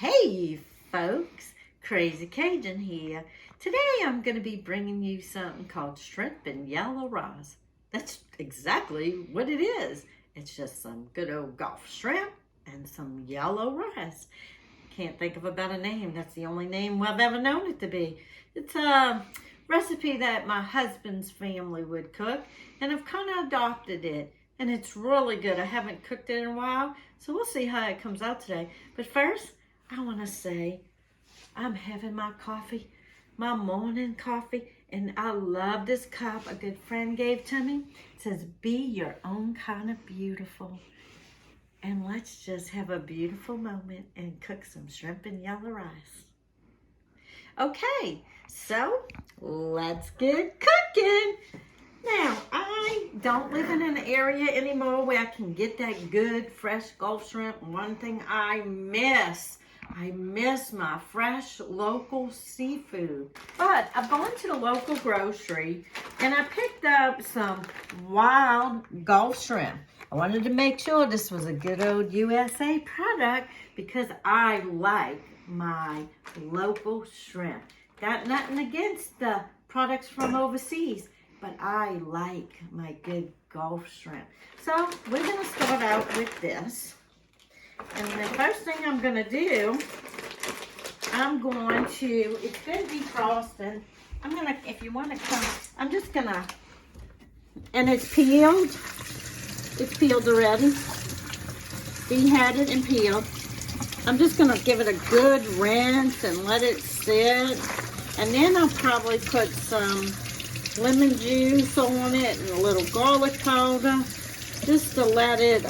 Hey folks, Crazy Cajun here. Today I'm going to be bringing you something called shrimp and yellow rice. That's exactly what it is. It's just some good old Gulf shrimp and some yellow rice. Can't think of a better name. That's the only name I've ever known it to be. It's a recipe that my husband's family would cook, and I've kind of adopted it. And it's really good. I haven't cooked it in a while, so we'll see how it comes out today. But first, I want to say I'm having my coffee, my morning coffee, and I love this cup a good friend gave to me. It says, be your own kind of beautiful. And let's just have a beautiful moment and cook some shrimp and yellow rice. Okay, so let's get cooking. Now, I don't live in an area anymore where I can get that good, fresh Gulf shrimp. One thing I miss my fresh, local seafood. But I've gone to the local grocery and I picked up some wild Gulf shrimp. I wanted to make sure this was a good old USA product because I like my local shrimp. Got nothing against the products from overseas, but I like my good Gulf shrimp. So we're gonna start out with this. And the first thing I'm gonna do, it's been defrosted. If you wanna come, I'm just gonna, and it's peeled. It's peeled already. Deheaded and peeled. I'm just gonna give it a good rinse and let it sit. And then I'll probably put some lemon juice on it and a little garlic powder just to let it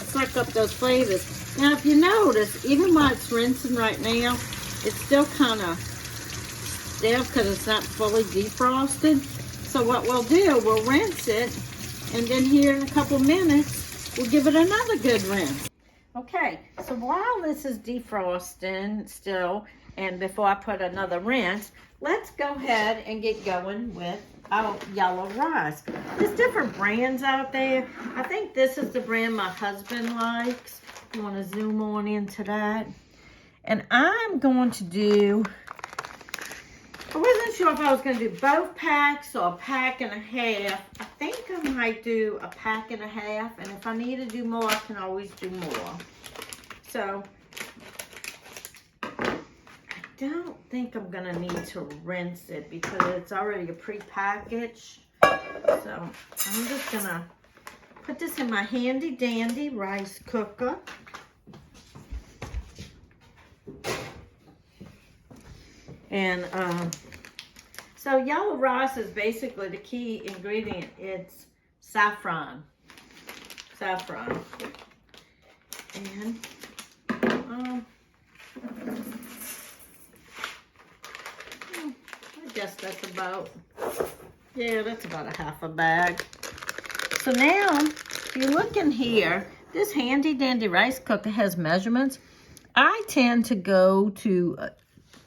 suck up those flavors. Now if you notice, even while it's rinsing right now, it's still kind of stiff because it's not fully defrosted. So what we'll do, we'll rinse it, and then here in a couple minutes we'll give it another good rinse. Okay, so while this is defrosting still, and before I put another rinse, let's go ahead and get going with our yellow rice. There's different brands out there. I think this is the brand my husband likes. You want to zoom on into that. And I'm going to do, I wasn't sure if I was going to do both packs or a pack and a half. I think I might do a pack and a half. And if I need to do more, I can always do more. So don't think I'm gonna need to rinse it because it's already a pre-packaged. So I'm just gonna put this in my handy dandy rice cooker. And so yellow rice is basically the key ingredient. It's saffron. And I guess that's about a half a bag. So now, if you look in here, this handy dandy rice cooker has measurements. I tend to go to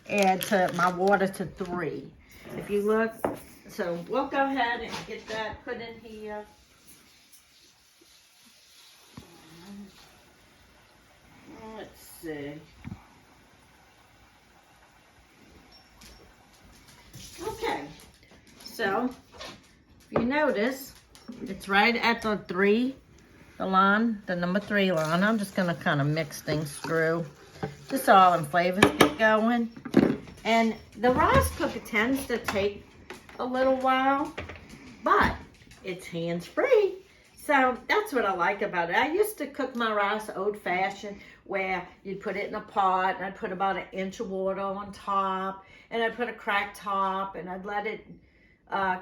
add to my water to 3. If you look, so we'll go ahead and get that put in here. Let's see. Okay, so if you notice, it's right at the number 3 line. I'm just gonna kind of mix things through, just so all the flavors get going. And the rice cooker tends to take a little while, but it's hands-free. So that's what I like about it. I used to cook my rice old-fashioned, where you'd put it in a pot, and I'd put about 1 inch of water on top, and I'd put a cracked top, and I'd let it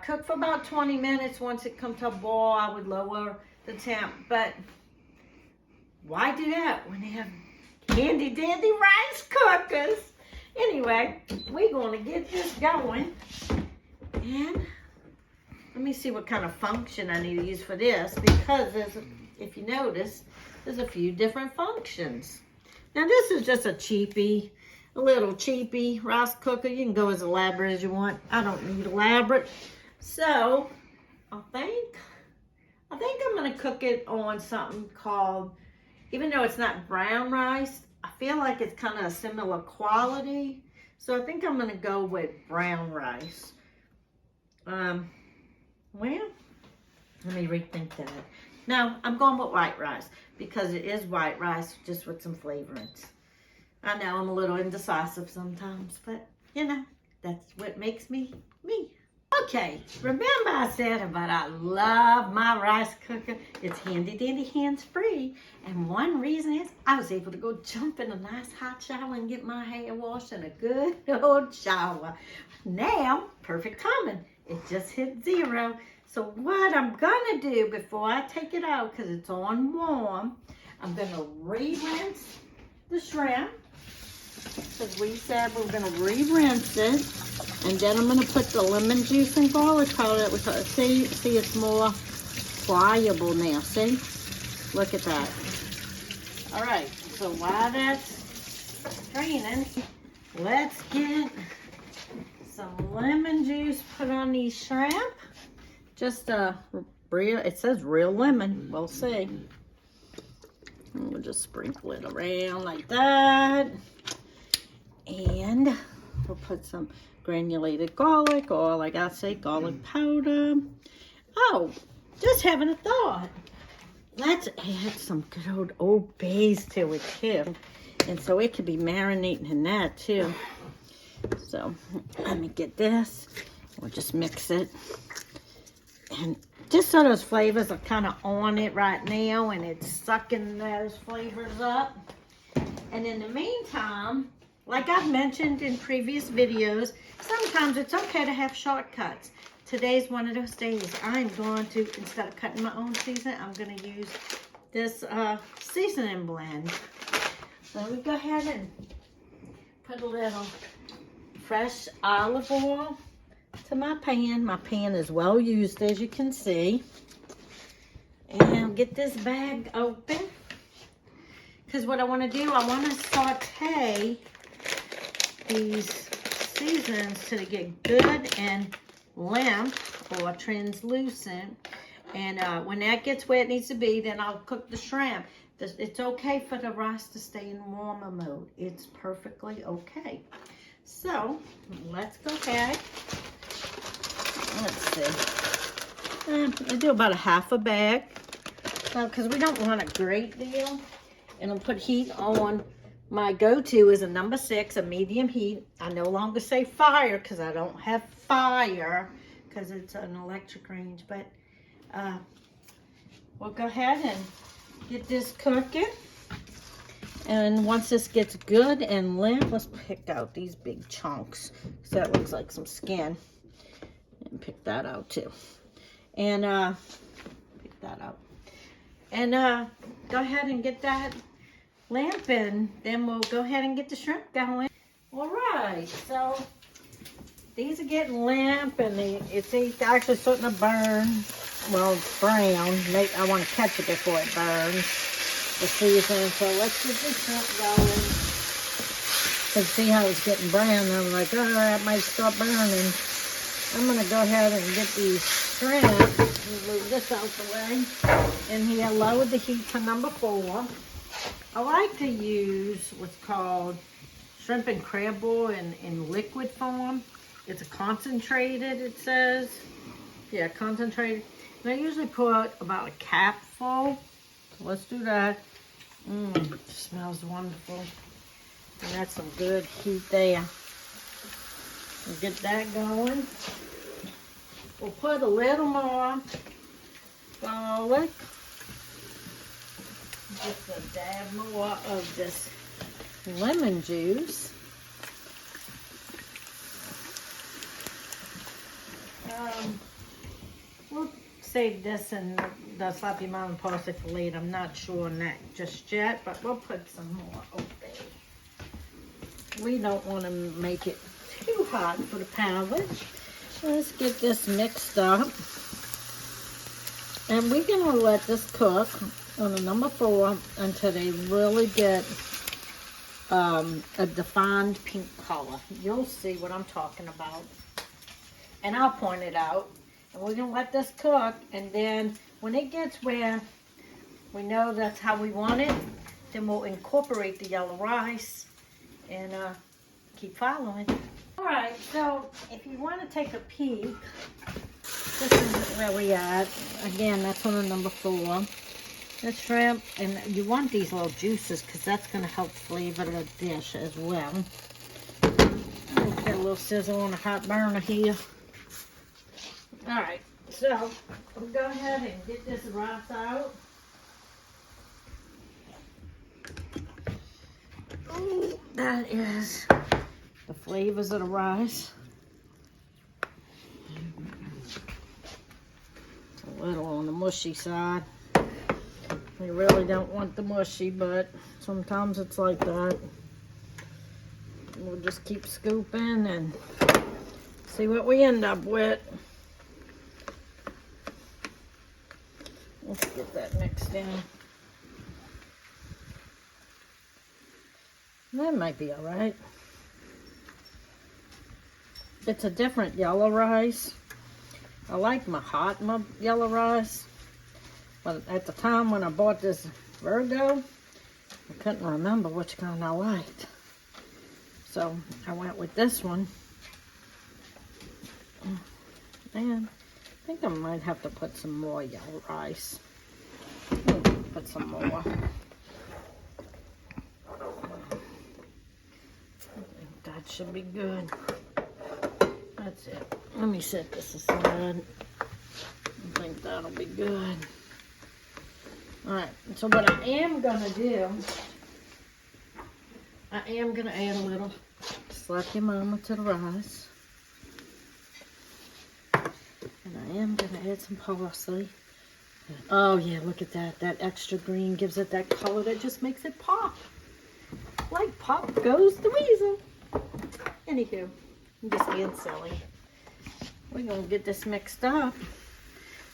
cook for about 20 minutes. Once it comes to a boil, I would lower the temp. But why do that when they have handy dandy rice cookers? Anyway, we're going to get this going. And let me see what kind of function I need to use for this, because if you notice, there's a few different functions. Now this is just a little cheapy rice cooker. You can go as elaborate as you want. I don't need elaborate. So I think I'm gonna cook it on something called, even though it's not brown rice, I feel like it's kind of a similar quality. So I think I'm going to go with brown rice. Well, let me rethink that. No, I'm going with white rice because it is white rice just with some flavorings. I know I'm a little indecisive sometimes, but you know, that's what makes me me. Okay, remember I said about I love my rice cooker. It's handy dandy, hands free. And one reason is I was able to go jump in a nice hot shower and get my hair washed in a good old shower. Now, perfect timing. It just hit 0. So what I'm gonna do before I take it out, because it's on warm, I'm gonna re-rinse the shrimp. Because we said we're gonna re-rinse it. And then I'm gonna put the lemon juice and garlic powder. See, it's more pliable now, see? Look at that. All right, so while that's draining, let's get some lemon juice put on these shrimp. Just real, it says real lemon, we'll see. And we'll just sprinkle it around like that. And we'll put some granulated garlic, or like I say, garlic powder. Oh, just having a thought. Let's add some good old Bay's to it too. And so it could be marinating in that too. So let me get this. We'll just mix it. And just so those flavors are kind of on it right now and it's sucking those flavors up. And in the meantime, like I've mentioned in previous videos, sometimes it's okay to have shortcuts. Today's one of those days. I'm going to, instead of cutting my own seasoning, I'm going to use this seasoning blend. So we go ahead and put a little fresh olive oil to my pan. My pan is well used, as you can see. And I'll get this bag open. Because what I want to do, I want to saute these seasons till they get good and limp or translucent. And when that gets where it needs to be, then I'll cook the shrimp. It's okay for the rice to stay in warmer mode. It's perfectly okay. So let's go ahead. Let's see. I do about a half a bag because we don't want a great deal. And I'll put heat on. My go-to is a number 6, a medium heat. I no longer say fire because I don't have fire because it's an electric range. But we'll go ahead and get this cooking. And once this gets good and limp, let's pick out these big chunks. So that looks like some skin. And pick that out too. And pick that out. And go ahead and get that lamp in. Then we'll go ahead and get the shrimp going. All right, so these are getting limp and it's actually starting to burn. Well, it's brown. I want to catch it before it burns. The season. So let's get this shrimp going. So see how it's getting brown. I'm like, oh, that might start burning. I'm going to go ahead and get these shrimp. Move this out the way. And here, lower the heat to number 4. I like to use what's called shrimp and crab boil in liquid form. It's a concentrated, it says. Yeah, concentrated. And I usually put about a capful. Let's do that. It smells wonderful. And that's some good heat there. We'll get that going. We'll put a little more garlic. Just a dab more of this lemon juice. We'll save this and the sloppy mountain parsley for later. I'm not sure on that just yet, but we'll put some more over there. We don't want to make it too hot for the powders. Let's get this mixed up. And we're going to let this cook on a number 4 until they really get a defined pink color. You'll see what I'm talking about. And I'll point it out. And we're going to let this cook. And then when it gets where we know that's how we want it, then we'll incorporate the yellow rice and keep following. All right, so if you want to take a peek, this is where we at. Again, that's on number 4. The shrimp, and you want these little juices because that's going to help flavor the dish as well. We'll get a little sizzle on a hot burner here. All right, so we'll go ahead and get this rice out. Ooh, that is the flavors of the rice. It's a little on the mushy side. We really don't want the mushy, but sometimes it's like that. We'll just keep scooping and see what we end up with. Let's get that mixed in. That might be all right. It's a different yellow rice. I like my hot yellow rice. But at the time when I bought this Virgo, I couldn't remember which kind I liked. So I went with this one. And I think I might have to put some more yellow rice. Put some more. I think that should be good. That's it. Let me set this aside. I think that'll be good. Alright, so what I am going to do, I am going to add a little slap your mama to the rice. And I am going to add some parsley. Oh yeah, look at that. That extra green gives it that color that just makes it pop. Like pop goes the weasel. Anywho, I'm just being silly. We're going to get this mixed up.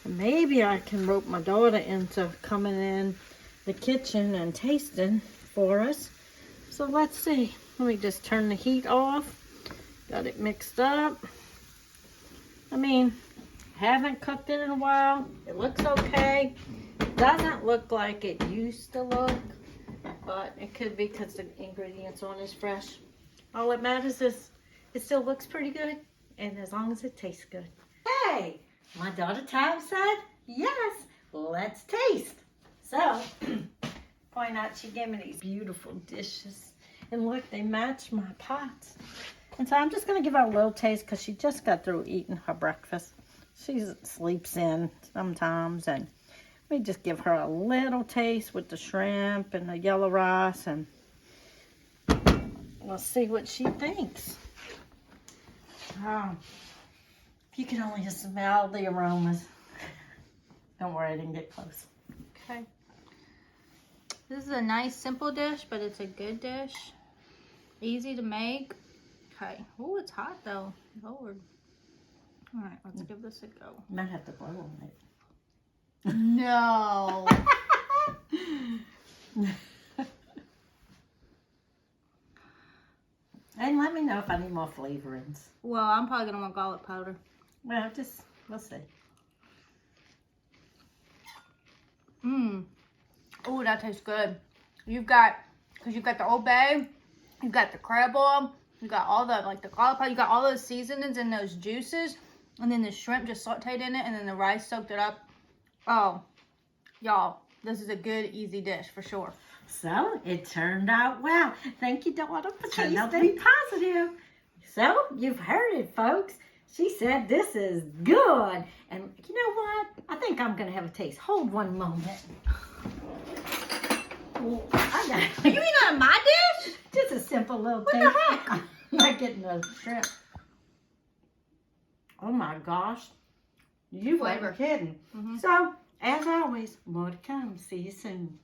Maybe I can rope my daughter into coming in the kitchen and tasting for us. So let's see. Let me just turn the heat off. Got it mixed up. I mean, haven't cooked it in a while. It looks okay. Doesn't look like it used to look, but it could be because the ingredients on is fresh. All that matters is it still looks pretty good, and as long as it tastes good. Hey! My daughter Tab said, yes, let's taste. So, point out, she gave me these beautiful dishes. And look, they match my pots. And so I'm just going to give her a little taste because she just got through eating her breakfast. She sleeps in sometimes. And we just give her a little taste with the shrimp and the yellow rice. And we'll see what she thinks. Oh. You can only just smell the aromas. Don't worry, I didn't get close. Okay. This is a nice, simple dish, but it's a good dish. Easy to make. Okay. Oh, it's hot though. Lord. All right, let's give this a go. Might have to blow on it. No. And let me know if I need more flavorings. Well, I'm probably gonna want garlic powder. Well, we'll see. Oh, that tastes good. You've got the Old Bay, you've got the crab oil, you got all the, like the garlic powder, you got all those seasonings and those juices, and then the shrimp just sauteed in it, and then the rice soaked it up. Oh, y'all, this is a good, easy dish for sure. So, it turned out well. Thank you, daughter, for tasting. Turned out to be positive. So, you've heard it, folks. She said this is good. And you know what? I think I'm going to have a taste. Hold one moment. Well, are you eating out of my dish? Just a simple little taste. What the heck? I'm not getting the shrimp. Oh my gosh. You weren't kidding. So, as always, more to come. See you soon.